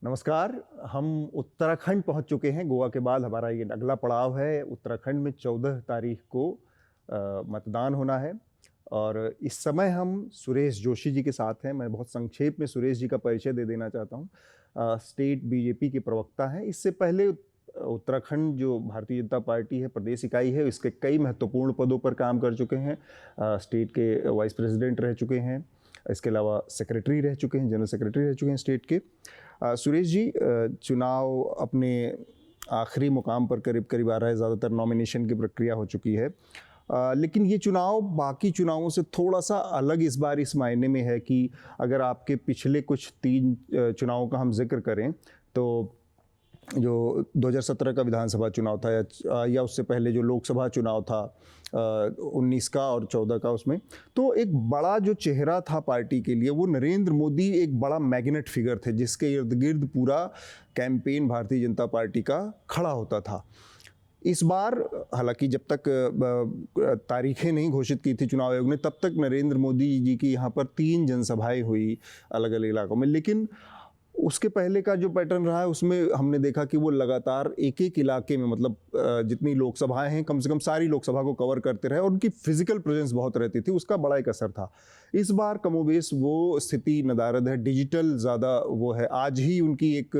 नमस्कार। हम उत्तराखंड पहुंच चुके हैं। गोवा के बाद हमारा ये अगला पड़ाव है। उत्तराखंड में 14 तारीख को मतदान होना है और इस समय हम सुरेश जोशी जी के साथ हैं। मैं बहुत संक्षेप में सुरेश जी का परिचय दे देना चाहता हूं। स्टेट बीजेपी के प्रवक्ता हैं। इससे पहले उत्तराखंड जो भारतीय जनता पार्टी है, प्रदेश इकाई है, इसके कई महत्वपूर्ण पदों पर काम कर चुके हैं। स्टेट के वाइस प्रेसिडेंट रह चुके हैं, इसके अलावा सेक्रेटरी रह चुके हैं, जनरल सेक्रेटरी रह चुके हैं स्टेट के। सुरेश जी, चुनाव अपने आखिरी मुकाम पर करीब करीब आ रहा है। ज़्यादातर नॉमिनेशन की प्रक्रिया हो चुकी है, लेकिन ये चुनाव बाकी चुनावों से थोड़ा सा अलग इस बार इस मायने में है कि अगर आपके पिछले कुछ 3 चुनावों का हम जिक्र करें तो जो 2017 का विधानसभा चुनाव था या उससे पहले जो लोकसभा चुनाव था 19 का और 14 का, उसमें तो एक बड़ा जो चेहरा था पार्टी के लिए वो नरेंद्र मोदी एक बड़ा मैग्नेट फिगर थे, जिसके इर्द गिर्द पूरा कैंपेन भारतीय जनता पार्टी का खड़ा होता था। इस बार हालांकि जब तक तारीखें नहीं घोषित की थी चुनाव आयोग ने, तब तक नरेंद्र मोदी जी की यहाँ पर 3 जनसभाएं हुई अलग अलग इलाकों में, लेकिन उसके पहले का जो पैटर्न रहा है उसमें हमने देखा कि वो लगातार एक एक इलाके में, मतलब जितनी लोकसभाएं हैं कम से कम सारी लोकसभा को कवर करते रहे और उनकी फिजिकल प्रेजेंस बहुत रहती थी, उसका बड़ा एक असर था। इस बार कमोबेश वो स्थिति नदारद है, डिजिटल ज़्यादा वो है। आज ही उनकी एक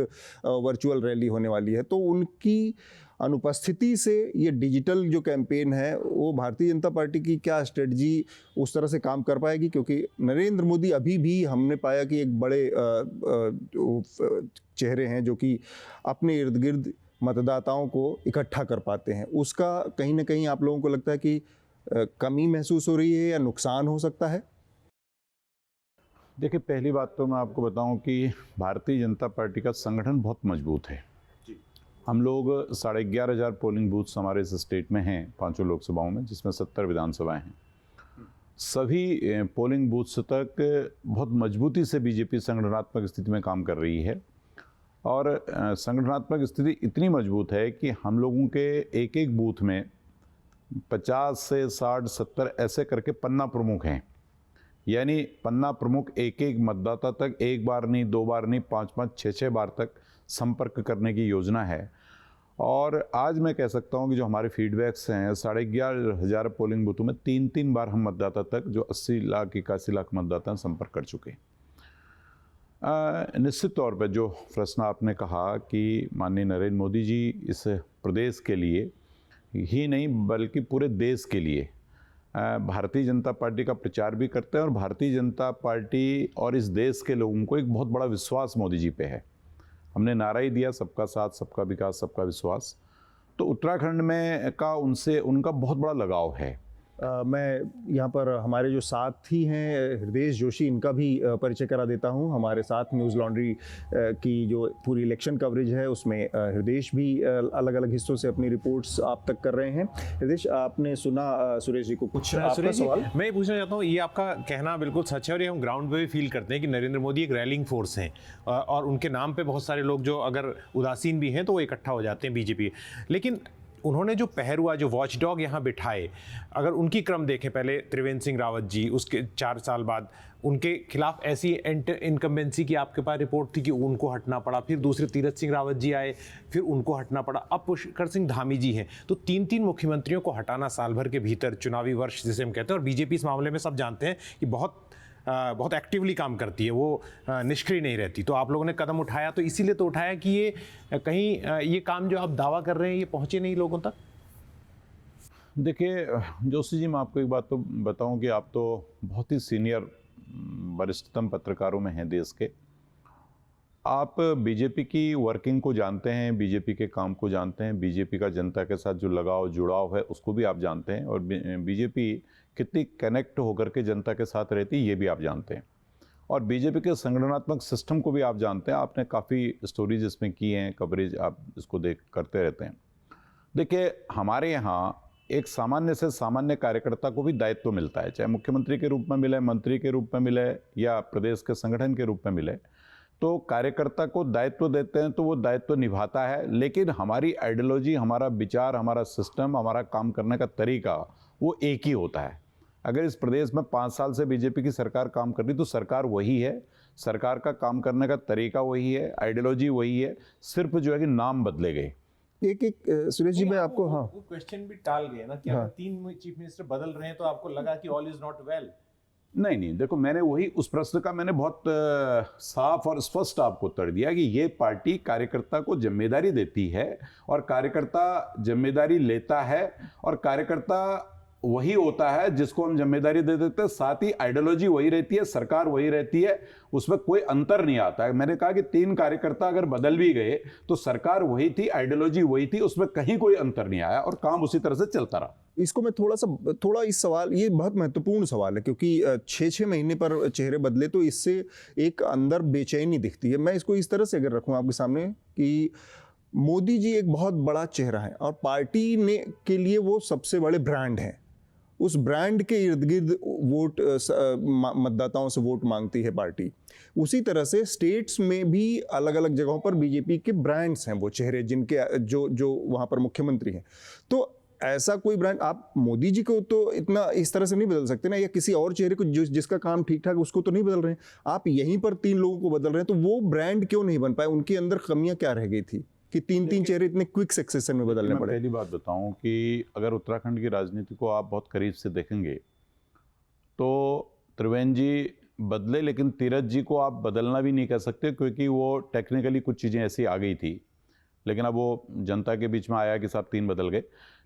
वर्चुअल रैली होने वाली है, तो उनकी अनुपस्थिति से ये डिजिटल जो कैंपेन है वो भारतीय जनता पार्टी की क्या स्ट्रेटजी उस तरह से काम कर पाएगी? क्योंकि नरेंद्र मोदी अभी भी हमने पाया कि एक बड़े चेहरे हैं जो कि अपने इर्द गिर्द मतदाताओं को इकट्ठा कर पाते हैं। उसका कहीं ना कहीं आप लोगों को लगता है कि कमी महसूस हो रही है या नुकसान हो सकता है? देखिए, पहली बात तो मैं आपको बताऊं कि भारतीय जनता पार्टी का संगठन बहुत मजबूत है। हम लोग 11,500 पोलिंग बूथ्स हमारे इस स्टेट में हैं, 5 लोकसभाओं में, जिसमें 70 विधानसभाएं हैं। सभी पोलिंग बूथ्स तक बहुत मजबूती से बीजेपी संगठनात्मक स्थिति में काम कर रही है और संगठनात्मक स्थिति इतनी मजबूत है कि हम लोगों के एक एक बूथ में 50 से 60, 70 ऐसे करके पन्ना प्रमुख हैं। यानी पन्ना प्रमुख एक एक मतदाता तक 1 बार नहीं, 2 बार नहीं, 5-5, 6-6 बार तक संपर्क करने की योजना है। और आज मैं कह सकता हूं कि जो हमारे फीडबैक्स हैं, 11,500 पोलिंग बूथों में 3-3 बार हम मतदाता तक, जो 80 लाख 81 लाख मतदाता संपर्क कर चुके हैं। निश्चित तौर पर जो प्रश्न आपने कहा कि माननीय नरेंद्र मोदी जी इस प्रदेश के लिए ही नहीं बल्कि पूरे देश के लिए भारतीय जनता पार्टी का प्रचार भी करते हैं और भारतीय जनता पार्टी और इस देश के लोगों को एक बहुत बड़ा विश्वास मोदी जी पे है। हमने नारा ही दिया, सबका साथ, सबका विकास, सबका विश्वास। तो उत्तराखंड में का उनसे उनका बहुत बड़ा लगाव है। मैं यहाँ पर हमारे जो साथी हैं हृदय जोशी, इनका भी परिचय करा देता हूँ। हमारे साथ न्यूज़ लॉन्ड्री की जो पूरी इलेक्शन कवरेज है उसमें हृदय भी अलग अलग हिस्सों से अपनी रिपोर्ट्स आप तक कर रहे हैं। हृदय, आपने सुना सुरेश जी को कुछ आपका सवाल? मैं ये पूछना चाहता हूँ, ये आपका कहना बिल्कुल सच है और ये हम ग्राउंड पे भी फील करते हैं कि नरेंद्र मोदी एक रैलिंग फोर्स हैं और उनके नाम पे बहुत सारे लोग जो अगर उदासीन भी हैं तो वो इकट्ठा हो जाते हैं बीजेपी। लेकिन उन्होंने जो पहरुआ, जो वॉच डॉग यहाँ बिठाए, अगर उनकी क्रम देखें, पहले त्रिवेंद्र सिंह रावत जी, उसके 4 साल बाद उनके खिलाफ ऐसी इनकम्बेंसी की आपके पास रिपोर्ट थी कि उनको हटना पड़ा, फिर दूसरे तीरथ सिंह रावत जी आए, फिर उनको हटना पड़ा, अब पुष्कर सिंह धामी जी हैं। तो 3-3 मुख्यमंत्रियों को हटाना साल भर के भीतर, चुनावी वर्ष जिसे हम कहते हैं, और बीजेपी इस मामले में सब जानते हैं कि बहुत एक्टिवली काम करती है, वो निष्क्रिय नहीं रहती। तो आप लोगों ने कदम उठाया, तो इसीलिए तो उठाया कि ये कहीं ये काम जो आप दावा कर रहे हैं ये पहुंचे नहीं लोगों तक। देखिए जोशी जी, मैं आपको एक बात तो बताऊं कि आप तो बहुत ही सीनियर वरिष्ठतम पत्रकारों में हैं देश के। आप बीजेपी की वर्किंग को जानते हैं, बीजेपी के काम को जानते हैं, बीजेपी का जनता के साथ जो लगाव जुड़ाव है उसको भी आप जानते हैं, और बीजेपी कितनी कनेक्ट होकर के जनता के साथ रहती है ये भी आप जानते हैं, और बीजेपी के संगठनात्मक सिस्टम को भी आप जानते हैं। आपने काफ़ी स्टोरीज इसमें की हैं, कवरेज आप इसको देख करते रहते हैं। देखिए, हमारे यहाँ एक सामान्य से सामान्य कार्यकर्ता को भी दायित्व मिलता है, चाहे मुख्यमंत्री के रूप में मिले, मंत्री के रूप में मिले या प्रदेश के संगठन के रूप में मिले। तो कार्यकर्ता को दायित्व देते हैं तो वो दायित्व निभाता है, लेकिन हमारी आइडियोलॉजी, हमारा विचार, हमारा सिस्टम, हमारा काम करने का तरीका वो एक ही होता है। अगर इस प्रदेश में 5 साल से बीजेपी की सरकार काम कर रही तो सरकार वही है, सरकार का काम करने का तरीका वही है, आइडियोलॉजी वही है, सिर्फ जो है कि नाम बदले गए। एक सुरेश जी, मैं आपको वो क्वेश्चन भी टाल गए ना कि अगर 3 चीफ मिनिस्टर बदल रहे हैं तो आपको लगा कि ऑल इज नॉट वेल। नहीं, देखो मैंने वही उस प्रश्न का मैंने बहुत साफ और स्पष्ट आपको उत्तर दिया कि ये पार्टी कार्यकर्ता को जिम्मेदारी देती है और कार्यकर्ता जिम्मेदारी लेता है और कार्यकर्ता वही होता है जिसको हम जिम्मेदारी दे देते हैं, साथ ही आइडियोलॉजी वही रहती है, सरकार वही रहती है, उसमें कोई अंतर नहीं आता है। मैंने कहा कि 3 कार्यकर्ता अगर बदल भी गए तो सरकार वही थी, आइडियोलॉजी वही थी, उसमें कहीं कोई अंतर नहीं आया और काम उसी तरह से चलता रहा। इसको मैं थोड़ा इस सवाल, ये बहुत महत्वपूर्ण सवाल है क्योंकि 6-6 महीने पर चेहरे बदले तो इससे एक अंदर बेचैनी दिखती है। मैं इसको इस तरह से अगर रखूं आपके सामने कि मोदी जी एक बहुत बड़ा चेहरा है और पार्टी ने के लिए वो सबसे बड़े ब्रांड हैं। उस ब्रांड के इर्द गिर्द वोट मतदाताओं से वोट मांगती है पार्टी। उसी तरह से स्टेट्स में भी अलग अलग जगहों पर बीजेपी के ब्रांड्स हैं, वो चेहरे जिनके जो वहाँ पर मुख्यमंत्री हैं। तो ऐसा कोई ब्रांड आप मोदी जी को तो इतना इस तरह से नहीं बदल सकते ना, या किसी और चेहरे को जिसका काम ठीक ठाक उसको तो नहीं बदल रहे हैं आप। यहीं पर 3 लोगों को बदल रहे हैं, तो वो ब्रांड क्यों नहीं बन पाए? उनके अंदर कमियां क्या रह गई थी कि 3-3 चेहरे इतने क्विक सक्सेशन में बदलने पड़े? पहली बात बताऊं कि अगर उत्तराखंड की राजनीति को आप बहुत करीब से देखेंगे तो त्रिवेंद्र जी बदले, लेकिन तीरथ जी को आप बदलना भी नहीं कह सकते क्योंकि वो टेक्निकली कुछ चीज़ें ऐसी आ गई थी, लेकिन अब वो जनता के बीच में आया कि साहब 3 बदल गए।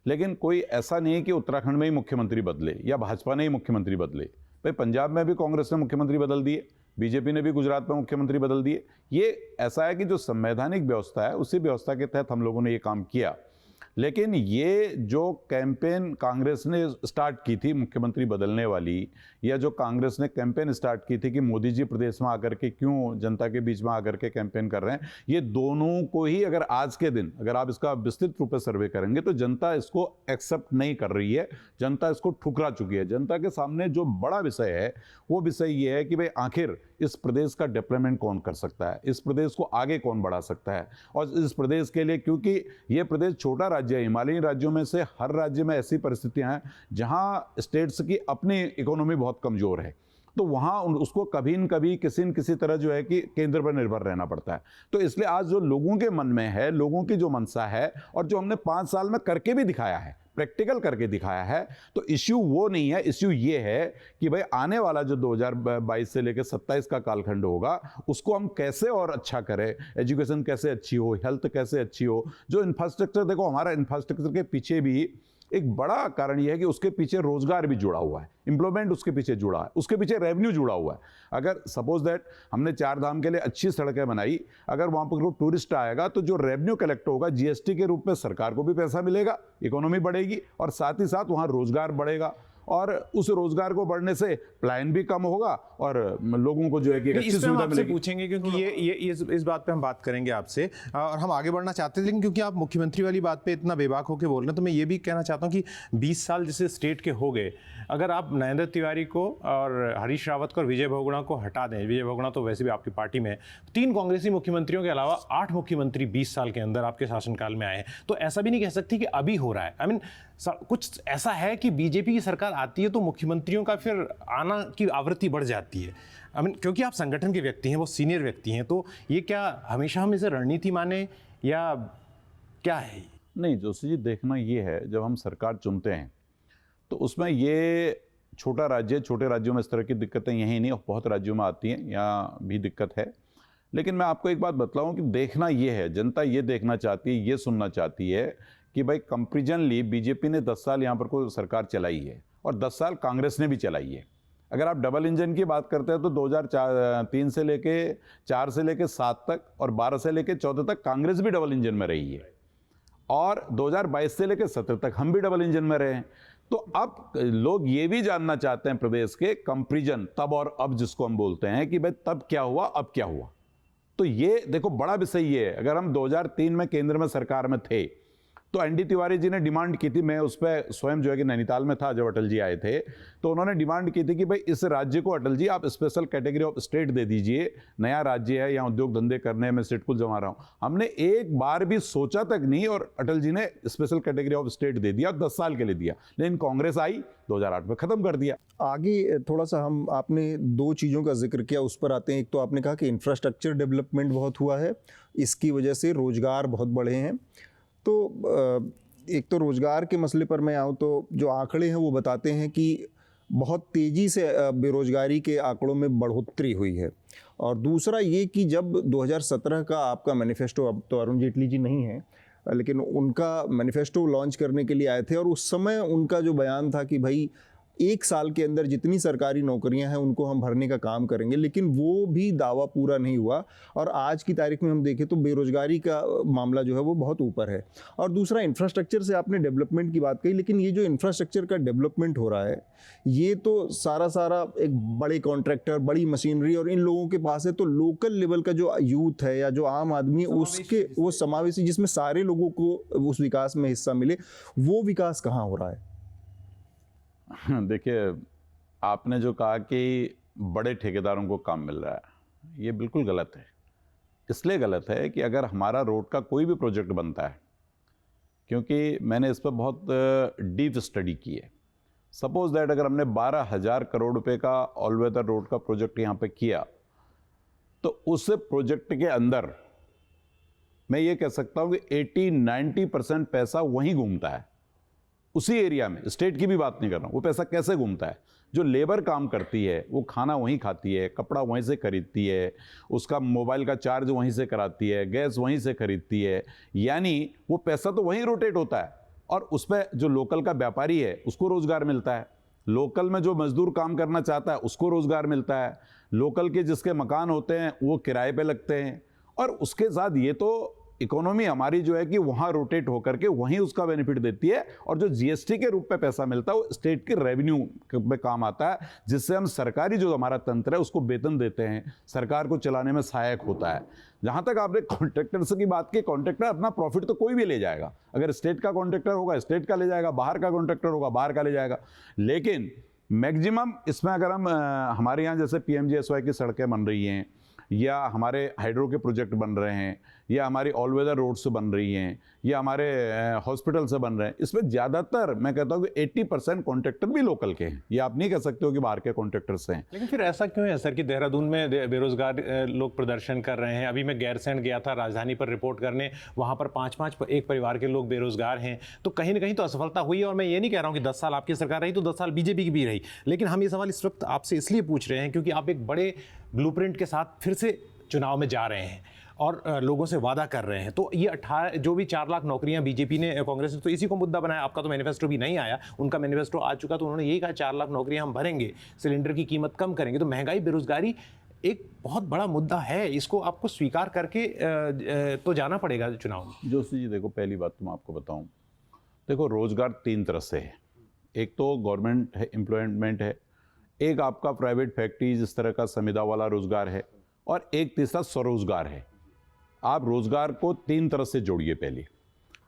लेकिन कोई ऐसा नहीं है कि उत्तराखंड में ही मुख्यमंत्री बदले या भाजपा ने ही मुख्यमंत्री बदले। भाई पंजाब में भी कांग्रेस ने मुख्यमंत्री बदल दिए, बीजेपी ने भी गुजरात में मुख्यमंत्री बदल दिए। ये ऐसा है कि जो संवैधानिक व्यवस्था है उसी व्यवस्था के तहत हम लोगों ने ये काम किया। लेकिन ये जो कैंपेन कांग्रेस ने स्टार्ट की थी मुख्यमंत्री बदलने वाली, या जो कांग्रेस ने कैंपेन स्टार्ट की थी कि मोदी जी प्रदेश में आकर के क्यों जनता के बीच में आकर के कैंपेन कर रहे हैं, ये दोनों को ही अगर आज के दिन अगर आप इसका विस्तृत रूप से सर्वे करेंगे तो जनता इसको एक्सेप्ट नहीं कर रही है, जनता इसको ठुकरा चुकी है। जनता के सामने जो बड़ा विषय है वो विषय ये है कि भाई आखिर इस प्रदेश का डेवलपमेंट कौन कर सकता है, इस प्रदेश को आगे कौन बढ़ा सकता है। और इस प्रदेश के लिए, क्योंकि ये प्रदेश छोटा राज्य है, हिमालयी राज्यों में से हर राज्य में ऐसी परिस्थितियां हैं जहां स्टेट्स की अपनी इकोनॉमी बहुत कमजोर है, तो वहां उसको कभी न कभी किसी न किसी तरह जो है कि केंद्र पर निर्भर रहना पड़ता है। तो इसलिए आज जो लोगों के मन में है, लोगों की जो मनसा है और जो हमने 5 साल में करके भी दिखाया है, प्रैक्टिकल करके दिखाया है, तो इश्यू वो नहीं है। इश्यू ये है कि भाई आने वाला जो 2022 से लेकर 27 का कालखंड होगा उसको हम कैसे और अच्छा करें, एजुकेशन कैसे अच्छी हो, हेल्थ कैसे अच्छी हो, जो इंफ्रास्ट्रक्चर, देखो हमारा इंफ्रास्ट्रक्चर के पीछे भी एक बड़ा कारण यह है कि उसके पीछे रोजगार भी जुड़ा हुआ है, एम्प्लॉयमेंट उसके पीछे जुड़ा है, उसके पीछे रेवेन्यू जुड़ा हुआ है। अगर सपोज दैट हमने 4 धाम के लिए अच्छी सड़कें बनाई, अगर वहां पर टूरिस्ट आएगा तो जो रेवेन्यू कलेक्ट होगा जीएसटी के रूप में सरकार को भी पैसा मिलेगा, इकोनॉमी बढ़ेगी और साथ ही साथ वहां रोजगार बढ़ेगा और उस रोजगार को बढ़ने से प्लान भी कम होगा और लोगों को जो है कि अच्छी सुविधा मिलेगी। पूछेंगे क्योंकि ये इस बात पे हम बात करेंगे आपसे और हम आगे बढ़ना चाहते हैं, लेकिन क्योंकि आप मुख्यमंत्री वाली बात पे इतना बेबाक होकर बोल रहे हैं तो मैं ये भी कहना चाहता हूँ कि 20 साल जैसे स्टेट के हो गए, अगर आप नरेंद्र तिवारी को और हरीश रावत को और विजय बहुगुणा को हटा दें, विजय बहुगुणा तो वैसे भी आपकी पार्टी में है, 3 कांग्रेसी मुख्यमंत्रियों के अलावा 8 मुख्यमंत्री 20 साल के अंदर आपके शासनकाल में आए हैं, तो ऐसा भी नहीं कह सकती कि अभी हो रहा है। आई मीन कुछ ऐसा है कि बीजेपी की सरकार आती है तो मुख्यमंत्रियों का फिर आना की आवृत्ति बढ़ जाती है। आई मीन क्योंकि आप संगठन के व्यक्ति हैं, वो सीनियर व्यक्ति हैं, तो ये क्या हमेशा हम इसे रणनीति माने या क्या है? नहीं जोशी जी, देखना ये है जब हम सरकार चुनते हैं तो उसमें ये छोटा राज्य, छोटे राज्यों में इस तरह की दिक्कतें यहीं नहीं बहुत राज्यों में आती हैं, यहाँ भी दिक्कत है। लेकिन मैं आपको एक बात बतलाऊं कि देखना ये है, जनता ये देखना चाहती है, ये सुनना चाहती है कि भाई कंपेरिजनली बीजेपी ने 10 साल यहाँ पर कोई सरकार चलाई है और 10 साल कांग्रेस ने भी चलाई है। अगर आप डबल इंजन की बात करते हैं तो 2003 से लेके 4 से लेके 7 तक और 12 से लेके 14 तक कांग्रेस भी डबल इंजन में रही है और 2022 से लेके 17 तक हम भी डबल इंजन में रहे हैं। तो अब लोग ये भी जानना चाहते हैं प्रदेश के कंपेरिजन तब और अब, जिसको हम बोलते हैं कि भाई तब क्या हुआ अब क्या हुआ। तो ये देखो बड़ा विषय ये है, अगर हम 2003 में केंद्र में सरकार में थे तो एनडी तिवारी जी ने डिमांड की थी, मैं उस पर स्वयं जो है कि नैनीताल में था जब अटल जी आए थे, तो उन्होंने डिमांड की थी कि भाई इस राज्य को अटल जी आप स्पेशल कैटेगरी ऑफ स्टेट दे दीजिए, नया राज्य है, यहाँ उद्योग धंधे करने में स्टेट जमा रहा हूँ। हमने एक बार भी सोचा तक नहीं और अटल जी ने स्पेशल कैटेगरी ऑफ स्टेट दे दिया, 10 साल के लिए दिया, लेकिन कांग्रेस आई 2008 में खत्म कर दिया। आगे थोड़ा सा हम, आपने दो चीज़ों का जिक्र किया, उस पर आते हैं। एक तो आपने कहा कि इंफ्रास्ट्रक्चर डेवलपमेंट बहुत हुआ है, इसकी वजह से रोज़गार बहुत बढ़े हैं। तो एक तो रोज़गार के मसले पर मैं आऊँ तो जो आंकड़े हैं वो बताते हैं कि बहुत तेज़ी से बेरोज़गारी के आंकड़ों में बढ़ोतरी हुई है। और दूसरा ये कि जब 2017 का आपका मैनिफेस्टो, अब तो अरुण जेटली जी नहीं हैं, लेकिन उनका मैनिफेस्टो लॉन्च करने के लिए आए थे और उस समय उनका जो बयान था कि भाई 1 साल के अंदर जितनी सरकारी नौकरियां हैं उनको हम भरने का काम करेंगे, लेकिन वो भी दावा पूरा नहीं हुआ। और आज की तारीख में हम देखें तो बेरोजगारी का मामला जो है वो बहुत ऊपर है। और दूसरा, इंफ्रास्ट्रक्चर से आपने डेवलपमेंट की बात कही, लेकिन ये जो इंफ्रास्ट्रक्चर का डेवलपमेंट हो रहा है ये तो सारा एक बड़े कॉन्ट्रैक्टर, बड़ी मशीनरी और इन लोगों के पास है। तो लोकल लेवल का जो यूथ है या जो आम आदमी, उसके वो समावेशी, जिसमें सारे लोगों को उस विकास में हिस्सा मिले, वो विकास कहाँ हो रहा है? देखिए, आपने जो कहा कि बड़े ठेकेदारों को काम मिल रहा है, ये बिल्कुल गलत है। इसलिए गलत है कि अगर हमारा रोड का कोई भी प्रोजेक्ट बनता है, क्योंकि मैंने इस पर बहुत डीप स्टडी की है, सपोज दैट अगर हमने 12,000 करोड़ रुपए का ऑल वेदर रोड का प्रोजेक्ट यहाँ पे किया, तो उस प्रोजेक्ट के अंदर मैं ये कह सकता हूँ कि 80-90% पैसा वहीं घूमता है, उसी एरिया में। स्टेट की भी बात नहीं कर रहा हूँ। वो पैसा कैसे घूमता है? जो लेबर काम करती है वो खाना वहीं खाती है, कपड़ा वहीं से खरीदती है, उसका मोबाइल का चार्ज वहीं से कराती है, गैस वहीं से खरीदती है, यानी वो पैसा तो वहीं रोटेट होता है। और उस पर जो लोकल का व्यापारी है उसको रोजगार मिलता है, लोकल में जो मजदूर काम करना चाहता है उसको रोजगार मिलता है, लोकल के जिसके मकान होते हैं वो किराए पे लगते हैं। और उसके साथ ये तो इकोनॉमी हमारी जो है कि वहाँ रोटेट होकर के वहीं उसका बेनिफिट देती है। और जो जीएसटी के रूप में पैसा मिलता है वो स्टेट के रेवेन्यू में काम आता है, जिससे हम सरकारी जो हमारा तंत्र है उसको वेतन देते हैं, सरकार को चलाने में सहायक होता है। जहाँ तक आपने कॉन्ट्रैक्टर्स की बात की, कॉन्ट्रैक्टर अपना प्रॉफिट तो कोई भी ले जाएगा। अगर स्टेट का कॉन्ट्रैक्टर होगा स्टेट का ले जाएगा, बाहर का कॉन्ट्रैक्टर होगा बाहर का ले जाएगा। लेकिन मैक्सिमम इसमें अगर हम हमारे यहाँ जैसे PMGSY की सड़कें बन रही हैं, या हमारे हाइड्रो के प्रोजेक्ट बन रहे हैं, या हमारी ऑल वेदर रोड से बन रही हैं, या हमारे हॉस्पिटल से बन रहे हैं, इसमें ज़्यादातर मैं कहता हूँ कि 80% कॉन्ट्रैक्टर भी लोकल के हैं। ये आप नहीं कह सकते हो कि बाहर के कॉन्ट्रैक्टर्स हैं। लेकिन फिर ऐसा क्यों है सर कि देहरादून में बेरोजगार लोग प्रदर्शन कर रहे हैं? अभी मैं गैरसैंण गया था राजधानी पर रिपोर्ट करने, वहाँ पर 5-5 एक परिवार के लोग बेरोजगार हैं। तो कहीं ना कहीं तो असफलता हुई है। और मैं ये नहीं कह रहा हूँ कि 10 साल आपकी सरकार रही तो 10 साल बीजेपी की भी रही, लेकिन हम ये सवाल इस वक्त आपसे इसलिए पूछ रहे हैं क्योंकि आप एक बड़े ब्लूप्रिंट के साथ फिर से चुनाव में जा रहे हैं और लोगों से वादा कर रहे हैं। तो ये 18 जो भी 4 लाख नौकरियां बीजेपी ने, कांग्रेस ने तो इसी को मुद्दा बनाया। आपका तो मैनिफेस्टो भी नहीं आया, उनका मैनिफेस्टो आ चुका, तो उन्होंने यही कहा 4 लाख नौकरियां हम भरेंगे, सिलेंडर की कीमत कम करेंगे। तो महंगाई, बेरोजगारी एक बहुत बड़ा मुद्दा है, इसको आपको स्वीकार करके तो जाना पड़ेगा चुनाव में। जोशी जी, देखो, पहली बात तो मैं आपको बताऊं, देखो, रोजगार 3 तरह से है। एक तो गवर्नमेंट है, एम्प्लॉयमेंट है, एक आपका प्राइवेट फैक्ट्री जिस तरह का संविदा वाला रोजगार है, और एक तीसरा स्वरोजगार है। आप रोजगार को 3 तरह से जोड़िए। पहले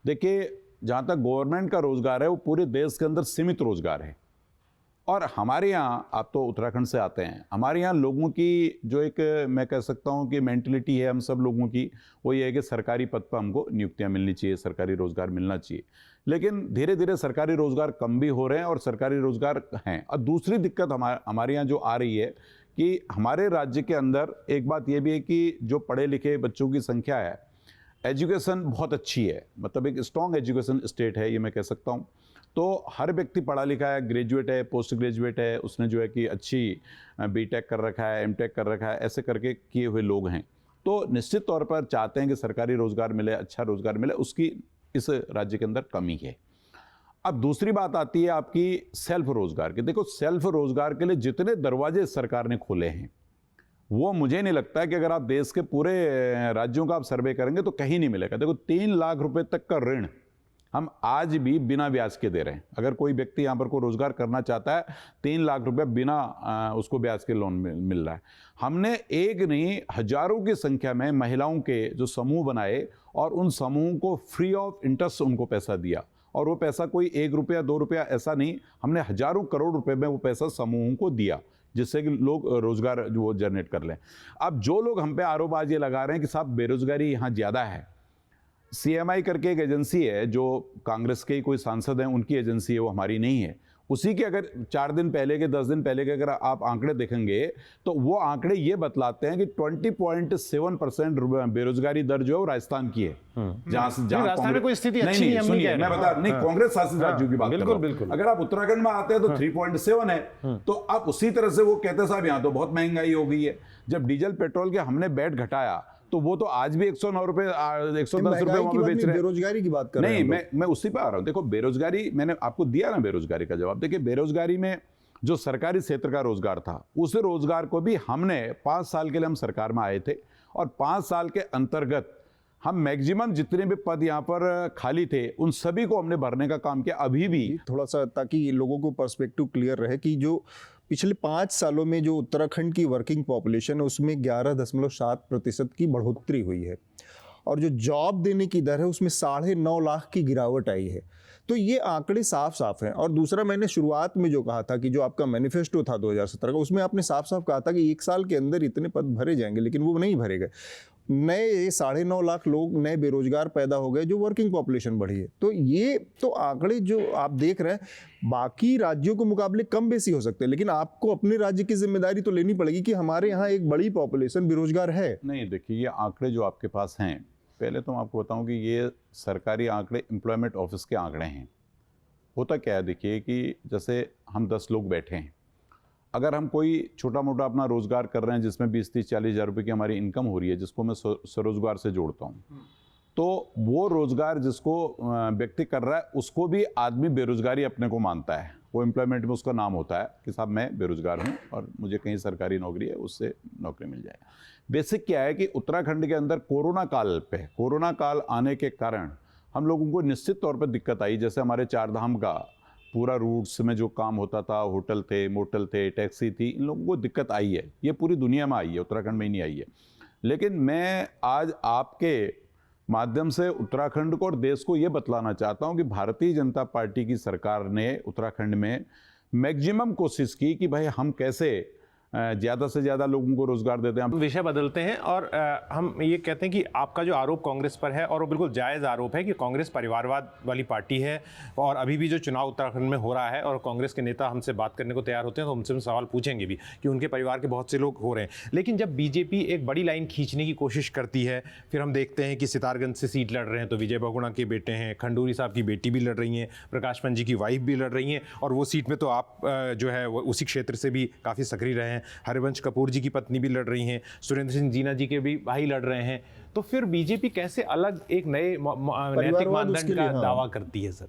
देखिए, जहाँ तक गवर्नमेंट का रोजगार है वो पूरे देश के अंदर सीमित रोजगार है। और हमारे यहाँ, आप तो उत्तराखंड से आते हैं, हमारे यहाँ लोगों की जो एक मैं कह सकता हूँ कि मेंटलिटी है हम सब लोगों की, वो ये है कि सरकारी पद पर हमको नियुक्तियाँ मिलनी चाहिए, सरकारी रोजगार मिलना चाहिए। लेकिन धीरे धीरे सरकारी रोजगार कम भी हो रहे हैं और सरकारी रोजगार हैं। और दूसरी दिक्कत हमारे यहाँ जो आ रही है कि हमारे राज्य के अंदर एक बात ये भी है कि जो पढ़े लिखे बच्चों की संख्या है, एजुकेशन बहुत अच्छी है, मतलब एक स्ट्रॉन्ग एजुकेशन स्टेट है, ये मैं कह सकता हूँ। तो हर व्यक्ति पढ़ा लिखा है, ग्रेजुएट है, पोस्ट ग्रेजुएट है, उसने जो है कि अच्छी बीटेक कर रखा है, एमटेक कर रखा है, ऐसे करके किए हुए लोग हैं। तो निश्चित तौर पर चाहते हैं कि सरकारी रोजगार मिले, अच्छा रोजगार मिले, उसकी इस राज्य के अंदर कमी है। अब दूसरी बात आती है आपकी सेल्फ रोजगार की। देखो, सेल्फ रोजगार के लिए जितने दरवाजे सरकार ने खोले हैं, वो मुझे नहीं लगता कि अगर आप देश के पूरे राज्यों का आप सर्वे करेंगे तो कहीं नहीं मिलेगा। देखो, 3 लाख रुपए तक का ऋण हम आज भी बिना ब्याज के दे रहे हैं। अगर कोई व्यक्ति यहाँ पर कोई रोजगार करना चाहता है, 3 लाख रुपए बिना उसको ब्याज के लोन मिल रहा है। हमने एक नहीं हजारों की संख्या में महिलाओं के जो समूह बनाए और उन समूहों को फ्री ऑफ इंटरेस्ट उनको पैसा दिया, और वो पैसा कोई 1 रुपया 2 रुपया ऐसा नहीं, हमने हजारों करोड़ रुपए में वो पैसा समूहों को दिया, जिससे कि लोग रोजगार जो वो जनरेट कर लें। अब जो लोग हम पे आरोप आज ये लगा रहे हैं कि साहब बेरोजगारी यहाँ ज़्यादा है, CMI करके एक एजेंसी है जो कांग्रेस के ही कोई सांसद हैं उनकी एजेंसी है, वो हमारी नहीं है। उसी के अगर 4 दिन पहले के 10 दिन पहले के अगर आप आंकड़े देखेंगे तो वो आंकड़े ये बतलाते हैं कि 20.7% बेरोजगारी दर जो है वो राजस्थान की है। जहां राजस्थान में कोई स्थिति अच्छी नहीं, सुनिए मैं बता नहीं, कांग्रेस शासित राज्यों की बात कर रहा हूं। बिल्कुल। अगर आप उत्तराखंड में आते हैं तो 3.7 है, तो आप उसी तरह से वो कहते साहब यहाँ तो बहुत महंगाई हो गई है। जब डीजल पेट्रोल के हमने बैट घटाया तो वो तो आज भी 109 रुपए 110 रुपए वहां पे बेच रहे हैं। बेरोजगारी की बात कर रहे हैं। नहीं, मैं उसी पे आ रहा हूं। देखो बेरोजगारी, मैंने आपको दिया ना बेरोजगारी का जवाब। देखिए बेरोजगारी में जो सरकारी क्षेत्र का रोजगार था, उस रोजगार को भी हमने 5 साल के लिए हम सरकार में आए थे, और 5 साल के अंतर्गत हम मैक्सिमम जितने भी पद यहाँ पर खाली थे उन सभी को हमने भरने का काम किया। अभी भी थोड़ा सा, ताकि लोगों को पर्सपेक्टिव क्लियर रहे कि जो पिछले 5 सालों में जो उत्तराखंड की वर्किंग पॉपुलेशन है उसमें 11.7% की बढ़ोतरी हुई है, और जो जॉब देने की दर है उसमें 9.5 लाख की गिरावट आई है। तो ये आंकड़े साफ साफ हैं। और दूसरा, मैंने शुरुआत में जो कहा था कि जो आपका मैनिफेस्टो था 2017 का, उसमें आपने साफ साफ कहा था कि 1 साल के अंदर इतने पद भरे जाएंगे, लेकिन वो नहीं भरे गए। नए 9.5 लाख लोग नए बेरोजगार पैदा हो गए, जो वर्किंग पॉपुलेशन बढ़ी है। तो ये तो आंकड़े जो आप देख रहे हैं बाकी राज्यों के मुकाबले कम बेसी हो सकते हैं, लेकिन आपको अपने राज्य की जिम्मेदारी तो लेनी पड़ेगी कि हमारे यहाँ एक बड़ी पॉपुलेशन बेरोजगार है। नहीं, देखिए ये आंकड़े जो आपके पास हैं, पहले तो मैं आपको बताऊं कि ये सरकारी आंकड़े एम्प्लॉयमेंट ऑफिस के आंकड़े हैं। होता क्या है, देखिए कि जैसे हम 10 लोग बैठे हैं, अगर हम कोई छोटा मोटा अपना रोजगार कर रहे हैं जिसमें 20-30-40 हज़ार रुपये की हमारी इनकम हो रही है, जिसको मैं स्वरोजगार से जोड़ता हूँ, तो वो रोजगार जिसको व्यक्ति कर रहा है उसको भी आदमी बेरोजगारी अपने को मानता है। वो एम्प्लॉयमेंट में उसका नाम होता है कि साहब मैं बेरोजगार हूँ और मुझे कहीं सरकारी नौकरी है, उससे नौकरी मिल जाए। बेसिक क्या है कि उत्तराखंड के अंदर कोरोना काल आने के कारण हम लोगों को निश्चित तौर पर दिक्कत आई। जैसे हमारे 4 धाम का पूरा रूट्स में जो काम होता था, होटल थे, मोटल थे, टैक्सी थी, इन लोगों को दिक्कत आई है। ये पूरी दुनिया में आई है, उत्तराखंड में ही नहीं आई है। लेकिन मैं आज आपके माध्यम से उत्तराखंड को और देश को ये बतलाना चाहता हूँ कि भारतीय जनता पार्टी की सरकार ने उत्तराखंड में मैक्सिमम कोशिश की कि भाई हम कैसे ज़्यादा से ज़्यादा लोगों को रोजगार देते हैं। हम विषय बदलते हैं और हम ये कहते हैं कि आपका जो आरोप कांग्रेस पर है, और वो बिल्कुल जायज़ आरोप है कि कांग्रेस परिवारवाद वाली पार्टी है, और अभी भी जो चुनाव उत्तराखंड में हो रहा है और कांग्रेस के नेता हमसे बात करने को तैयार होते हैं तो हमसे सवाल पूछेंगे भी कि उनके परिवार के बहुत से लोग हो रहे हैं। लेकिन जब बीजेपी एक बड़ी लाइन खींचने की कोशिश करती है, फिर हम देखते हैं कि सितारगंज से सीट लड़ रहे हैं तो विजय बहुगुणा के बेटे हैं, खंडूरी साहब की बेटी भी लड़ रही हैं, प्रकाश पंत जी की वाइफ भी लड़ रही हैं, और वो सीट में तो आप जो है वो उसी क्षेत्र से भी काफ़ी सक्रिय रहे हैं। हरिवंश कपूर जी की पत्नी भी लड़ रही हैं, सुरेंद्र सिंह जीना जी के भी भाई लड़ रहे हैं। तो फिर बीजेपी कैसे अलग एक नए नैतिक मानदंड का दावा करती है सर?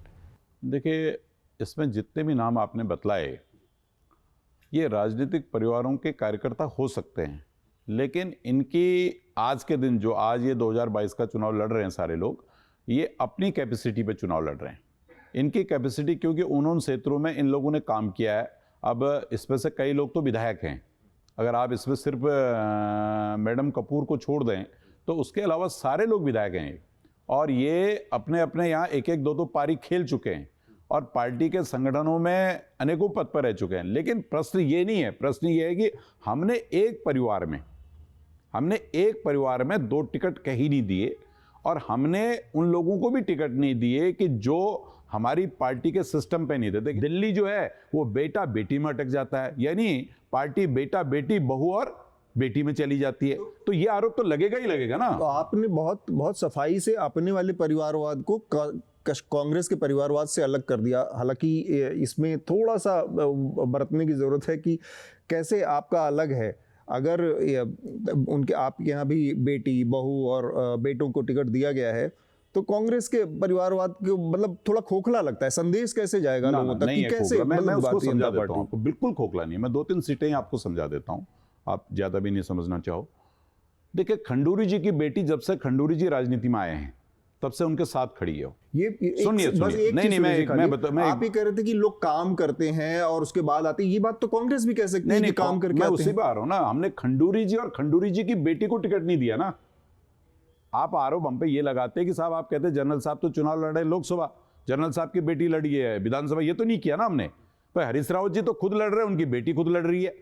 देखिए, इसमें जितने भी नाम आपने बतलाए ये राजनीतिक परिवारों के कार्यकर्ता हो सकते हैं, लेकिन इनकी आज के दिन जो आज ये 2022 का चुनाव लड़ रहे हैं सारे लोग, ये अपनी कैपेसिटी पे चुनाव लड़ रहे हैं। इनकी कैपेसिटी, क्योंकि उन क्षेत्रों में इन लोगों ने काम किया है। अब इसमें से कई लोग तो विधायक हैं, अगर आप इसमें सिर्फ मैडम कपूर को छोड़ दें तो उसके अलावा सारे लोग विधायक हैं, और ये अपने अपने यहाँ 1-1, 2-2 पारी खेल चुके हैं और पार्टी के संगठनों में अनेकों पद पर रह चुके हैं। लेकिन प्रश्न ये नहीं है, प्रश्न ये है कि हमने एक परिवार में 2 टिकट कहीं नहीं दिए, और हमने उन लोगों को भी टिकट नहीं दिए कि जो हमारी पार्टी के सिस्टम पे नहीं थे। देखिए दिल्ली जो है वो बेटा बेटी में अटक जाता है, यानी पार्टी बेटा बेटी बहू और बेटी में चली जाती है, तो ये आरोप तो लगेगा ही लगेगा ना। तो आपने बहुत सफाई से अपने वाले परिवारवाद को कांग्रेस के परिवारवाद से अलग कर दिया। हालांकि इसमें थोड़ा सा बरतने की जरूरत है कि कैसे आपका अलग है। अगर उनके आपके यहाँ भी बेटी बहू और बेटों को टिकट दिया गया है तो कांग्रेस के परिवारवाद को मतलब थोड़ा खोखला लगता है। संदेश कैसे जाएगा लोगों तक कि कैसे? मैं उसको समझा देता हूं आपको, बिल्कुल खोखला नहीं है। मैं 2-3 सीटें आपको समझा देता हूं, आप ज्यादा भी नहीं समझना चाहो। देखिए, खंडूरी जी की बेटी, जब से खंडूरी जी राजनीति में आए हैं तब से उनके साथ खड़ी है। सुनिए बस एक नहीं, मैं आप ही कह रहे थे कि लोग काम करते हैं और उसके बाद आते हैं, ये बात तो कांग्रेस भी कह सकती है कि काम करके मैं आते उसी हैं। पे आ रहा हूं ना, हमने खंडूरी जी और खंडूरी जी की बेटी को टिकट नहीं दिया ना। आप आरोप हम पे ये लगाते हैं कि साहब, आप कहते हैं जनरल साहब तो चुनाव लड़ रहे हैं लोकसभा, जनरल साहब की बेटी लड़ी है विधानसभा, ये तो नहीं किया ना हमने। भाई हरीश रावत जी तो खुद लड़ रहे हैं, उनकी बेटी खुद लड़ रही है।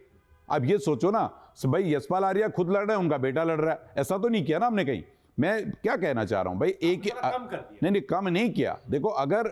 अब ये सोचो ना भाई, यशपाल आर्या खुद लड़ रहे हैं, उनका बेटा लड़ रहा है, ऐसा तो नहीं किया ना हमने कहीं। मैं क्या कहना चाह रहा हूं भाई, एक नहीं कम नहीं किया। देखो, अगर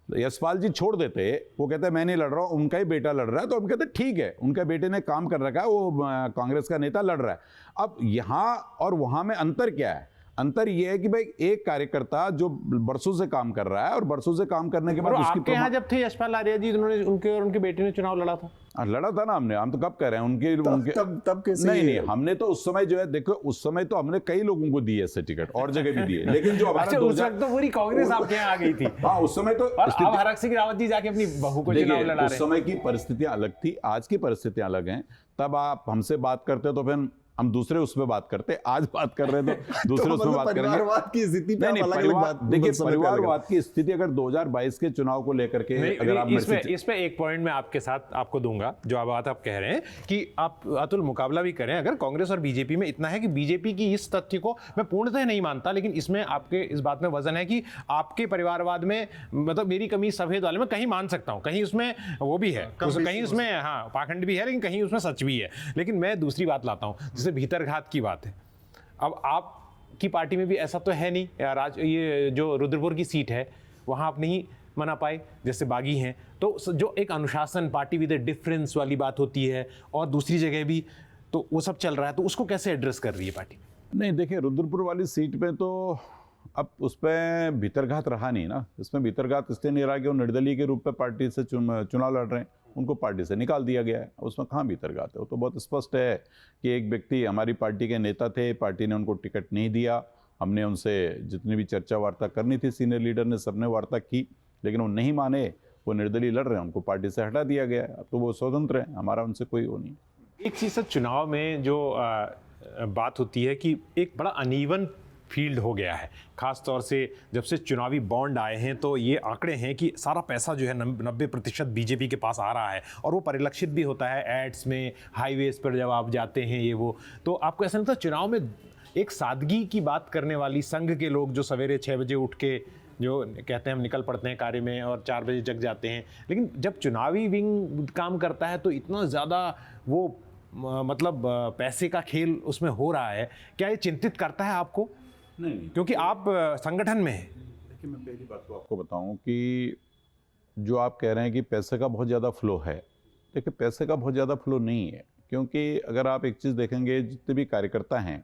यशपाल जी छोड़ देते, वो कहते मैं नहीं लड़ रहा हूं, उनका ही बेटा लड़ रहा है, तो हम कहते ठीक है, उनके बेटे ने काम कर रखा है, वो कांग्रेस का नेता लड़ रहा है। अब यहां और वहां में अंतर क्या है? अंतर यह है कि भाई एक कार्यकर्ता जो बरसों से काम कर रहा है और बरसों से काम करने के बाद आपके यहाँ जब थे यशपाल आर्या जी, उन्होंने उनके और उनके बेटे ने चुनाव लड़ा था। लड़ा था ना हमने, हम तो कब कह रहे हैं उनके तब कैसे? नहीं, हमने तो उस समय जो है, देखो उस समय तो हमने कई लोगों को दिए ऐसे टिकट, और जगह भी दिए, लेकिन जो हमारा उस वक्त तो पूरी कांग्रेस आपके यहाँ आ गई थी। हाँ, उस समय तो अब हरक सिंह रावत जी जाके अपनी बहू को चुनाव लड़ा रहे हैं। उस समय की परिस्थितियां अलग थी, आज की परिस्थितियां अलग हैं। तब आप हमसे बात करते तो फिर हम दूसरे उस पे बात करते, आज बात कर रहे हैं तो दूसरे उसमें बात करेंगे। परिवारवाद की स्थिति पे आप अलग-अलग बात, देखिए परिवारवाद की स्थिति अगर 2022 के चुनाव को लेकर के अगर आप इसमें एक पॉइंट मैं आपके साथ आपको दूंगा, जो बात आप कह रहे हैं कि आप अतुल मुकाबला भी करें अगर कांग्रेस और बीजेपी में, इतना है कि बीजेपी की इस तथ्य को मैं पूर्णतः नहीं मानता, लेकिन इसमें आपके इस बात में वजन है कि आपके परिवारवाद में, मतलब मेरी कमी सफेद वाले में कहीं मान सकता हूं, कहीं उसमें वो भी है, कहीं उसमें हाँ पाखंड भी है, लेकिन कहीं उसमें सच भी है। लेकिन मैं दूसरी बात लाता हूं, जैसे भीतरघात की बात है। अब आपकी पार्टी में भी ऐसा तो है नहीं, ये जो रुद्रपुर की सीट है वहां आप नहीं मना पाए, जैसे बागी हैं, तो जो एक अनुशासन, पार्टी विद ए डिफरेंस वाली बात होती है, और दूसरी जगह भी तो वो सब चल रहा है, तो उसको कैसे एड्रेस कर रही है पार्टी? नहीं, देखिए रुद्रपुर वाली सीट पे तो अब उस पर भीतरघात रहा नहीं ना। इसमें भीतरघात इसलिए नहीं रहा कि वो निर्दलीय के रूप में पार्टी से चुनाव लड़ रहे हैं, उनको पार्टी से निकाल दिया गया है, उसमें कहाँ भीतरघात है। वो तो बहुत स्पष्ट है कि एक व्यक्ति हमारी पार्टी के नेता थे, पार्टी ने उनको टिकट नहीं दिया, हमने उनसे जितनी भी चर्चा वार्ता करनी थी, सीनियर लीडर ने सबने वार्ता की, लेकिन वो नहीं माने, वो निर्दलीय लड़ रहे हैं, उनको पार्टी से हटा दिया गया है। अब तो वो स्वतंत्र हैं, हमारा उनसे कोई वो नहीं। एक चीज़ चुनाव में जो बात होती है कि एक बड़ा अनइवन फील्ड हो गया है, खास तौर से जब से चुनावी बॉन्ड आए हैं, तो ये आंकड़े हैं कि सारा पैसा जो है 90% बीजेपी के पास आ रहा है, और वो परिलक्षित भी होता है एड्स में, हाईवेज पर जब आप जाते हैं ये वो। तो आपको ऐसा लगता है चुनाव में एक सादगी की बात करने वाली संघ के लोग जो सवेरे 6 बजे उठ के जो कहते हैं हम निकल पड़ते हैं कार्य में और 4 बजे जग जाते हैं, लेकिन जब चुनावी विंग काम करता है तो इतना ज़्यादा वो मतलब पैसे का खेल उसमें हो रहा है, क्या ये चिंतित करता है आपको? नहीं, क्योंकि आप संगठन में हैं। देखिए, मैं पहली बात तो आपको बताऊं कि जो आप कह रहे हैं कि पैसे का बहुत ज़्यादा फ्लो है, देखिए पैसे का बहुत ज़्यादा फ्लो नहीं है, क्योंकि अगर आप एक चीज़ देखेंगे, जितने भी कार्यकर्ता हैं,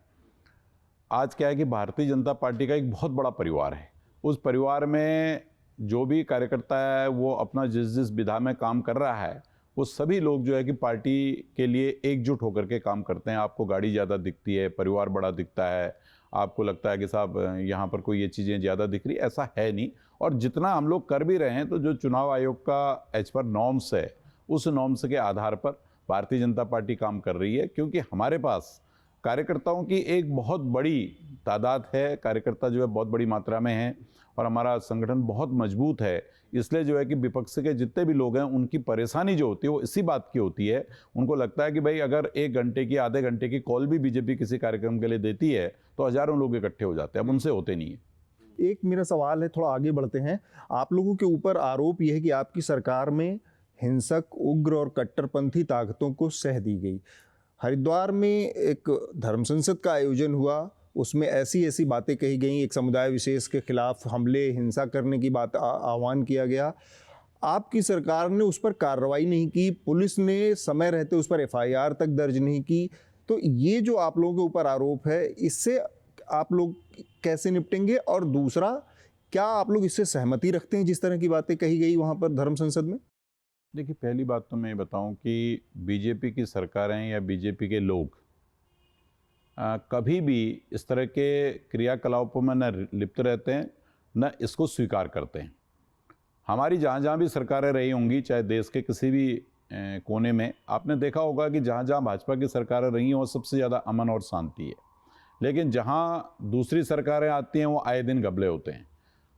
आज क्या है कि भारतीय जनता पार्टी का एक बहुत बड़ा परिवार है। उस परिवार में जो भी कार्यकर्ता है वो अपना जिस विधा में काम कर रहा है, वो सभी लोग जो है कि पार्टी के लिए एकजुट होकर के काम करते हैं। आपको गाड़ी ज़्यादा दिखती है, परिवार बड़ा दिखता है, आपको लगता है कि साहब यहाँ पर कोई ये चीज़ें ज़्यादा दिख रही, ऐसा है नहीं। और जितना हम लोग कर भी रहे हैं, तो जो चुनाव आयोग का एज पर नॉर्म्स है, उस नॉर्म्स के आधार पर भारतीय जनता पार्टी काम कर रही है, क्योंकि हमारे पास कार्यकर्ताओं की एक बहुत बड़ी तादाद है, कार्यकर्ता जो है बहुत बड़ी मात्रा में हैं, और हमारा संगठन बहुत मजबूत है। इसलिए जो है कि विपक्ष के जितने भी लोग हैं, उनकी परेशानी जो होती है वो इसी बात की होती है। उनको लगता है कि भाई अगर 1 घंटे की, आधे घंटे की कॉल भी बीजेपी किसी कार्यक्रम के लिए देती है तो हजारों लोग इकट्ठे हो जाते हैं, अब उनसे होते नहीं है। एक मेरा सवाल है, थोड़ा आगे बढ़ते हैं। आप लोगों के ऊपर आरोप यह है कि आपकी सरकार में हिंसक, उग्र और कट्टरपंथी ताकतों को सह दी गई। हरिद्वार में एक धर्म संसद का आयोजन हुआ, उसमें ऐसी बातें कही गई, एक समुदाय विशेष के खिलाफ हमले, हिंसा करने की बात आह्वान किया गया। आपकी सरकार ने उस पर कार्रवाई नहीं की, पुलिस ने समय रहते उस पर FIR तक दर्ज नहीं की। तो ये जो आप लोगों के ऊपर आरोप है, इससे आप लोग कैसे निपटेंगे? और दूसरा, क्या आप लोग इससे सहमति रखते हैं जिस तरह की बातें कही गई वहाँ पर धर्म संसद में? देखिए, पहली बात तो मैं बताऊं कि बीजेपी की सरकारें या बीजेपी के लोग कभी भी इस तरह के क्रियाकलापों में न लिप्त रहते हैं, न इसको स्वीकार करते हैं। हमारी जहाँ जहाँ भी सरकारें रही होंगी, चाहे देश के किसी भी कोने में, आपने देखा होगा कि जहाँ जहाँ भाजपा की सरकारें रही हैं वो सबसे ज़्यादा अमन और शांति है। लेकिन जहाँ दूसरी सरकारें आती हैं वो आए दिन घबले होते हैं।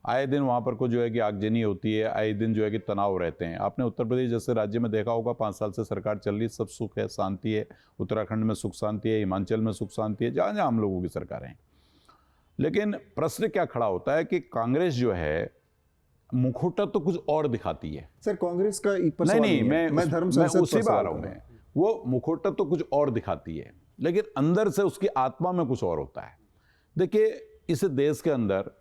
आए दिन वहाँ पर को जो है कि आगजनी होती है, आए दिन जो है कि तनाव रहते हैं। आपने उत्तर प्रदेश जैसे राज्य में देखा होगा 5 साल से सरकार चल रही, सब सुख है, शांति है। उत्तराखंड में सुख शांति है, हिमाचल में सुख शांति है, जहाँ जहाँ हम लोगों की सरकारें हैं। लेकिन प्रश्न क्या खड़ा होता है कि कांग्रेस जो है मुखौटा तो कुछ और दिखाती है। सर कांग्रेस का एक पर नहीं सवाल नहीं, है। मैं धर्म संसद उसी पर पर आ सवाल रहा हूँ। करूँ। मैं वो मुखौटा तो कुछ और दिखाती है, लेकिन अंदर से उसकी आत्मा में कुछ और होता है। देखिए, इस देश के अंदर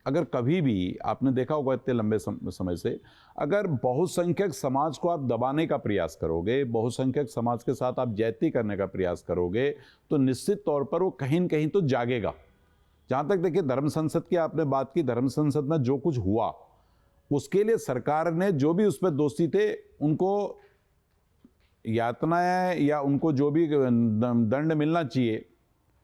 अगर कभी भी आपने देखा होगा इतने लंबे समय से, अगर बहुसंख्यक समाज को आप दबाने का प्रयास करोगे, बहुसंख्यक समाज के साथ आप ज्यादती करने का प्रयास करोगे, तो निश्चित तौर पर वो कहीं न कहीं तो जागेगा। जहाँ तक देखिए धर्म संसद की आपने बात की, धर्म संसद में जो कुछ हुआ उसके लिए सरकार ने जो भी उस पर दोषी थे उनको यातनाएं या उनको जो भी दंड मिलना चाहिए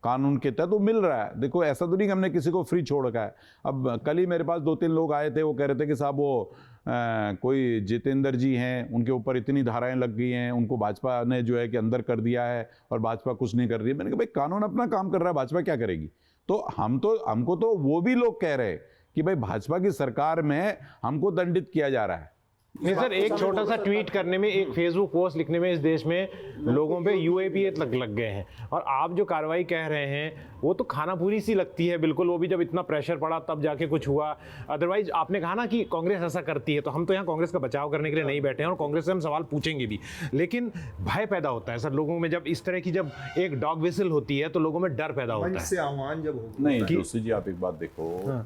कानून के तहत वो मिल रहा है। देखो, ऐसा तो नहीं कि हमने किसी को फ्री छोड़ रखा है। अब कल ही मेरे पास 2-3 लोग आए थे, वो कह रहे थे कि साहब वो कोई जितेंद्र जी हैं, उनके ऊपर इतनी धाराएं लग गई हैं, उनको भाजपा ने जो है कि अंदर कर दिया है और भाजपा कुछ नहीं कर रही है। मैंने कहा भाई कानून अपना काम कर रहा है, भाजपा क्या करेगी? तो हमको तो वो भी लोग कह रहे हैं कि भाई भाजपा की सरकार में हमको दंडित किया जा रहा है। नहीं सर, एक छोटा सा ट्वीट करने में, एक फेसबुक पोस्ट लिखने में इस देश में लोगों पे यूएपीए लग गए हैं। और आप जो कार्रवाई कह रहे हैं वो तो खाना पूरी सी लगती है बिल्कुल, वो भी जब इतना प्रेशर पड़ा तब जाके कुछ हुआ। अदरवाइज आपने कहा ना कि कांग्रेस ऐसा करती है, तो हम तो यहाँ कांग्रेस का बचाव करने के लिए नहीं बैठे हैं और कांग्रेस से हम सवाल पूछेंगे भी, लेकिन भय पैदा होता है सर लोगों में। जब इस तरह की जब एक डॉग विसिल होती है तो लोगों में डर पैदा होता है। से आह्वान जब होता नहीं जोशी जी, आप एक बात देखो,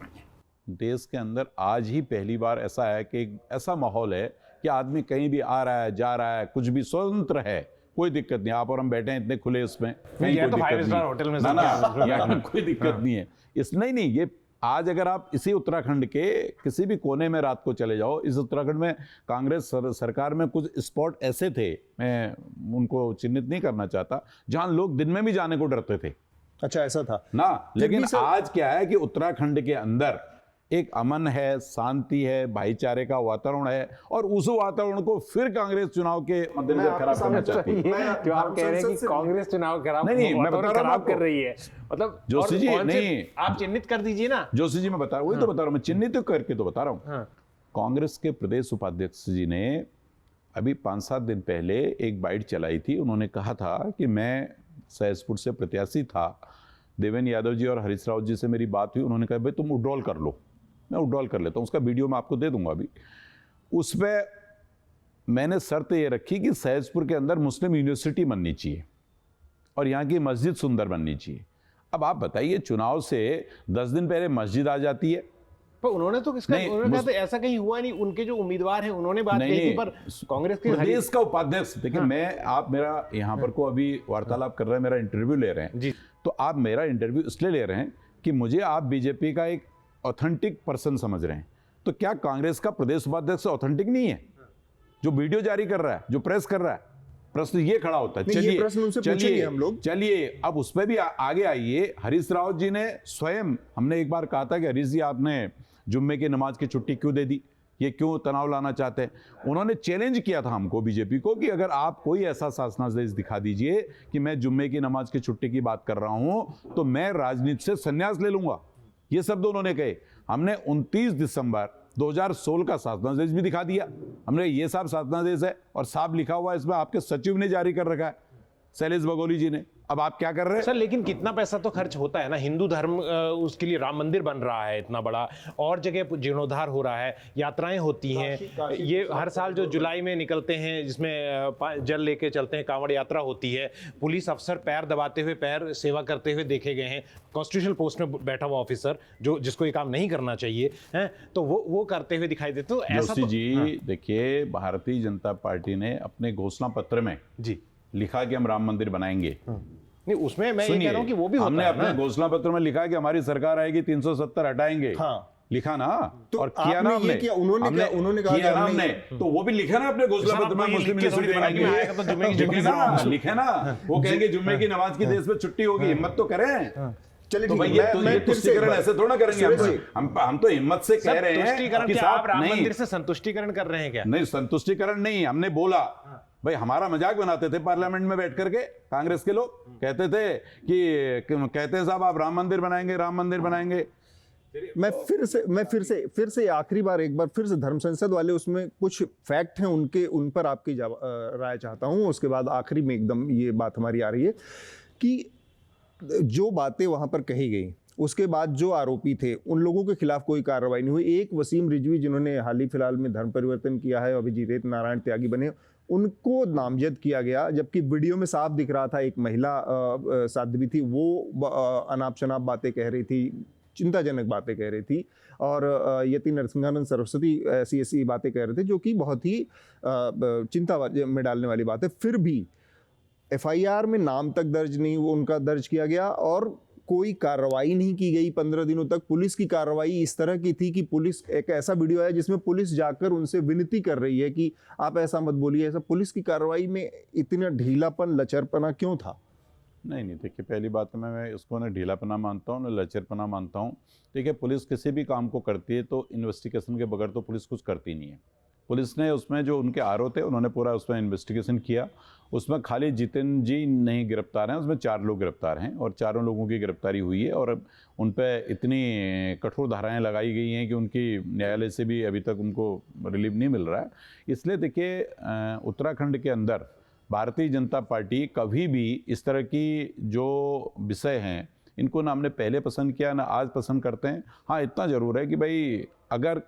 देश के अंदर आज ही पहली बार ऐसा है कि ऐसा माहौल है कि आदमी कहीं भी आ रहा है, जा रहा है, कुछ भी स्वतंत्र है, कोई दिक्कत नहीं। आप और हम बैठे हैं इतने खुले इसमें, ये तो 5 स्टार होटल में ना कोई दिक्कत नहीं है इस। नहीं, ये आज अगर आप इसी उत्तराखंड के किसी भी कोने में रात को चले जाओ, इस उत्तराखंड में कांग्रेस सरकार में कुछ स्पॉट ऐसे थे, मैं उनको चिन्हित नहीं करना चाहता, जहां लोग दिन में भी जाने को डरते थे। अच्छा, ऐसा था ना। लेकिन आज क्या है कि उत्तराखंड के अंदर एक अमन है, शांति है, भाईचारे का वातावरण है, और उस वातावरण को फिर कांग्रेस चुनाव के मद्देनजर खराब करना चाहती है। जो आप कह रहे हैं कि कांग्रेस चुनाव नहीं, मैं बता रहा हूं कर रही है, मतलब जोशी जी, नहीं आप चिन्हित कर दीजिए ना। जोशी जी, मैं बता रहा हूँ, वही तो बता रहा हूँ, मैं चिन्हित करके तो बता रहा हूँ। कांग्रेस के प्रदेश उपाध्यक्ष जी ने अभी 5-7 दिन पहले एक बाइट चलाई थी। उन्होंने कहा था कि मैं सहसपुर से प्रत्याशी था, देवेंद्र यादव जी और हरीश रावत जी से मेरी बात हुई, उन्होंने कहा भाई तुम विड्रॉल कर लो। मैं विड्रॉल कर लेता हूँ, उसका वीडियो मैं आपको दे दूंगा अभी। उस पर मैंने शर्त ये रखी कि सहसपुर के अंदर मुस्लिम यूनिवर्सिटी बननी चाहिए और यहाँ की मस्जिद सुंदर बननी चाहिए। अब आप बताइए, चुनाव से 10 दिन पहले मस्जिद आ जाती है। पर उन्होंने तो किसका, उन्होंने कहा तो ऐसा कहीं हुआ नहीं, उनके जो उम्मीदवार हैं उन्होंने बात कही थी, पर कांग्रेस के प्रदेश का उपाध्यक्ष। देखिए, मैं आप मेरा यहाँ पर को अभी वार्तालाप कर रहे हैं, मेरा इंटरव्यू ले रहे हैं जी, तो आप मेरा इंटरव्यू इसलिए ले रहे हैं कि मुझे आप बीजेपी का एक ऑथेंटिक पर्सन समझ रहे हैं। तो क्या कांग्रेस का प्रदेश उपाध्यक्ष ऑथेंटिक नहीं है, जो वीडियो जारी कर रहा है, जो प्रेस कर रहा है? प्रश्न ये खड़ा होता है। चलिए अब उस पर भी आगे आइए। हरीश रावत जी ने स्वयं, हमने एक बार कहा था कि हरीश जी आपने जुम्मे की नमाज की छुट्टी क्यों दे दी, ये क्यों तनाव लाना चाहते हैं? उन्होंने चैलेंज किया था हमको, बीजेपी को, कि अगर आप कोई ऐसा शासनादेश दिखा दीजिए कि मैं जुम्मे की नमाज की छुट्टी की बात कर रहा हूं तो मैं राजनीति से संन्यास ले लूंगा। ये शब्द उन्होंने कहे। हमने 29 दिसंबर 2016 का शासनादेश भी दिखा दिया। हमने ये साहब शासनादेश है और साहब लिखा हुआ है इसमें, आपके सचिव ने जारी कर रखा है, शैलेश बगोली जी ने। अब आप क्या कर रहे हैं सर? लेकिन कितना पैसा तो खर्च होता है ना, हिंदू धर्म उसके लिए राम मंदिर बन रहा है इतना बड़ा, और जगह जीर्णोद्धार हो रहा है, यात्राएं होती हैं, ये हर साल जो जुलाई में निकलते हैं जिसमें जल लेके चलते हैं, कांवड़ यात्रा होती है, पुलिस अफसर पैर दबाते हुए, पैर सेवा करते हुए देखे गए हैं, कॉन्स्टिट्यूशनल पोस्ट में बैठा हुआ ऑफिसर जो जिसको ये काम नहीं करना चाहिए है, तो वो करते हुए दिखाई देते। तो ऐसा तो जी देखिए, भारतीय जनता पार्टी ने अपने घोषणा पत्र में जी लिखा कि हम राम मंदिर बनाएंगे। नहीं, उसमें मैं ये कह रहा हूं कि वो भी हमने अपने घोषणा पत्र में लिखा कि हमारी सरकार आएगी 370 हटाएंगे। हाँ। लिखा ना, तो और किया ना हमने, उन्होंने कहा ना हमने, तो वो भी लिखा ना अपने घोषणा पत्र में, मुस्लिम यूनिवर्सिटी बनाएंगे, लिखे ना। वो कहेंगे जुम्मे की नमाज की देश में छुट्टी होगी, हिम्मत तो करें। चलिए, तो भाई ये तुष्टिकरण ऐसे थोड़ा करेंगे हम तो हिम्मत से कह रहे हैं कि आप राम मंदिर से संतुष्टिकरण कर रहे हैं क्या? नहीं, संतुष्टिकरण नहीं, हमने बोला भाई, हमारा मजाक बनाते थे पार्लियामेंट में बैठ करके कांग्रेस के लोग, कहते थे कि कहते हैं साहब आप राम मंदिर बनाएंगे, राम मंदिर बनाएंगे। मैं फिर से आखिरी बार एक बार फिर से धर्म संसद वाले उसमें कुछ फैक्ट हैं उन पर आपकी राय चाहता हूं। उसके बाद आखिरी में एकदम ये बात हमारी आ रही है कि जो बातें वहां पर कही गई, उसके बाद जो आरोपी थे उन लोगों के खिलाफ कोई कार्रवाई नहीं हुई। एक वसीम रिजवी जिन्होंने हाल ही फिलहाल में धर्म परिवर्तन किया है और अभी जीतेंद्र नारायण त्यागी बने, उनको नामजद किया गया, जबकि वीडियो में साफ दिख रहा था एक महिला साध्वी थी, वो अनाप शनाप बातें कह रही थी, चिंताजनक बातें कह रही थी, और यति नरसिंहानंद सरस्वती ऐसी बातें कह रहे थे जो कि बहुत ही चिंता में डालने वाली बात है। फिर भी एफआईआर में नाम तक दर्ज नहीं वो उनका दर्ज किया गया और कोई कार्रवाई नहीं की गई 15 दिनों तक। पुलिस की कार्रवाई इस तरह की थी कि पुलिस, एक ऐसा वीडियो है जिसमें पुलिस जाकर उनसे विनती कर रही है कि आप ऐसा मत बोलिए ऐसा। पुलिस की कार्रवाई में इतना ढीलापन, लचरपना क्यों था? नहीं, देखिए, पहली बात तो मैं इसको ना ढीलापना मानता हूँ, ना लचरपना मानता हूँ। देखिए, पुलिस किसी भी काम को करती है तो इन्वेस्टिगेशन के बगैर तो पुलिस कुछ करती नहीं है। पुलिस ने उसमें जो उनके आरोप थे उन्होंने पूरा उसमें इन्वेस्टिगेशन किया। उसमें खाली जितेंद्र जी नहीं गिरफ्तार हैं, उसमें 4 लोग गिरफ्तार हैं और चारों लोगों की गिरफ्तारी हुई है और उन पर इतनी कठोर धाराएं लगाई गई हैं कि उनकी न्यायालय से भी अभी तक उनको रिलीफ नहीं मिल रहा है। इसलिए देखिए, उत्तराखंड के अंदर भारतीय जनता पार्टी कभी भी इस तरह की जो विषय हैं इनको ना हमने पहले पसंद किया ना आज पसंद करते हैं। हाँ, इतना ज़रूर है कि भाई अगर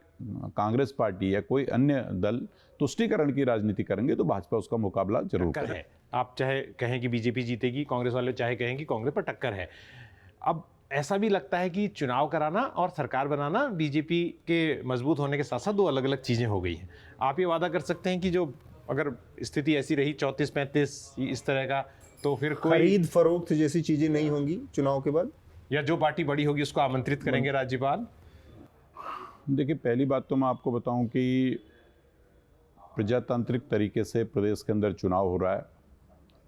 कांग्रेस पार्टी या कोई अन्य दल तुष्टीकरण की राजनीति करेंगे तो भाजपा उसका मुकाबला जरूर करें। आप चाहे कहें कि बीजेपी जीतेगी, कांग्रेस वाले चाहे कहें कि कांग्रेस पर टक्कर है। अब ऐसा भी लगता है कि चुनाव कराना और सरकार बनाना बीजेपी के मजबूत होने के साथ साथ 2 अलग अलग चीज़ें हो गई हैं। आप ये वादा कर सकते हैं कि जो अगर स्थिति ऐसी रही 34-35 इस तरह का, तो फिर कोई खरीद फरोख्त जैसी चीजें नहीं होंगी चुनाव के बाद, या जो पार्टी बड़ी होगी उसको आमंत्रित करेंगे राज्यपाल? देखिए, पहली बात तो मैं आपको बताऊं कि प्रजातांत्रिक तरीके से प्रदेश के अंदर चुनाव हो रहा है।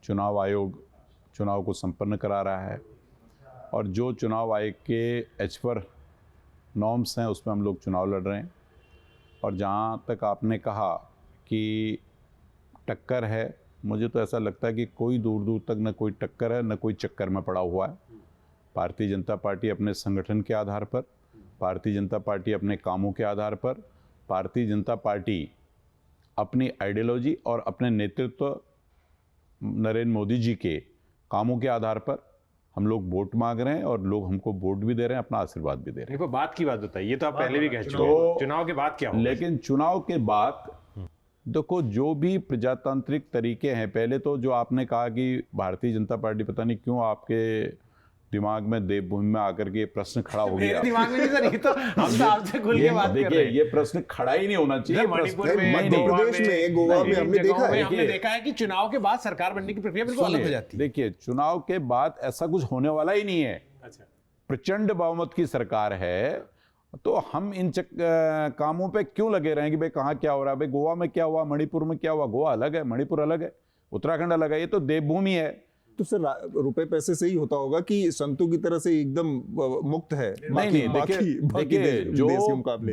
चुनाव आयोग चुनाव को संपन्न करा रहा है और जो चुनाव आयोग के एज पर नॉर्म्स हैं उसमें हम लोग चुनाव लड़ रहे हैं। और जहाँ तक आपने कहा कि टक्कर है, मुझे तो ऐसा लगता है कि कोई दूर दूर तक न कोई टक्कर है न कोई चक्कर में पड़ा हुआ है। भारतीय जनता पार्टी अपने संगठन के आधार पर, भारतीय जनता पार्टी अपने कामों के आधार पर, भारतीय जनता पार्टी अपनी आइडियोलॉजी और अपने नेतृत्व नरेंद्र मोदी जी के कामों के आधार पर हम लोग वोट मांग रहे हैं और लोग हमको वोट भी दे रहे हैं, अपना आशीर्वाद भी दे रहे हैं। बात की बात बताइए, ये तो आप पहले भी कह चुके हैं, चुनाव के बाद क्या होगा? लेकिन चुनाव के बाद देखो, जो भी प्रजातांत्रिक तरीके हैं, पहले तो जो आपने कहा कि भारतीय जनता पार्टी, पता नहीं क्यों आपके दिमाग में देवभूमि में आकर के प्रश्न खड़ा हो गया। मेरे दिमाग में नहीं सर, ये तो हम तो आपसे खुल के बात कर रहे हैं। ये प्रश्न खड़ा ही नहीं होना चाहिए। मणिपुर में, मध्य प्रदेश में, गोवा में हमने देखा है कि चुनाव के बाद सरकार बनने की प्रक्रिया बिल्कुल अलग हो जाती है। देखिए, चुनाव के बाद ऐसा कुछ होने वाला ही नहीं है। अच्छा, प्रचंड बहुमत की सरकार है, तो हम इन कामों पे क्यों लगे रहे हैं कि भाई कहाँ क्या हो रहा है? भाई गोवा में क्या हुआ, मणिपुर में क्या हुआ? गोवा अलग है, मणिपुर अलग है, उत्तराखंड अलग है, ये तो देवभूमि है। तो सर रुपए पैसे से ही होता होगा कि संतों की तरह से एकदम मुक्त है? नहीं, देखिए,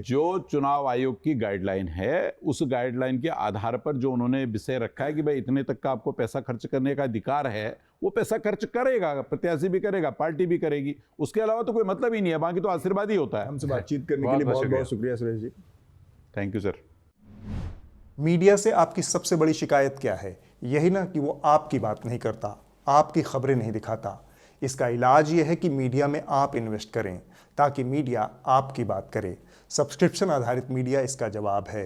जो चुनाव आयोग की गाइडलाइन है उस गाइडलाइन के आधार पर जो उन्होंने विषय रखा है कि भाई इतने तक का आपको पैसा खर्च करने का अधिकार है, वो पैसा खर्च करेगा, प्रत्याशी भी करेगा, पार्टी भी करेगी। उसके अलावा तो कोई मतलब ही नहीं है, बाकी तो आशीर्वाद ही होता है। हमसे बातचीत करने के लिए बहुत बहुत शुक्रिया Suresh ji. Thank you sir. Media से आपकी सबसे बड़ी शिकायत क्या है? यही ना कि वो आपकी बात नहीं करता, आपकी खबरें नहीं दिखाता। इसका इलाज ये है कि मीडिया में आप इन्वेस्ट करें ताकि मीडिया आपकी बात करे। सब्सक्रिप्शन आधारित मीडिया इसका जवाब है।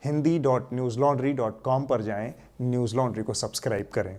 hindi.newslaundry.com पर जाएं, न्यूज़ लॉन्ड्री को सब्सक्राइब करें।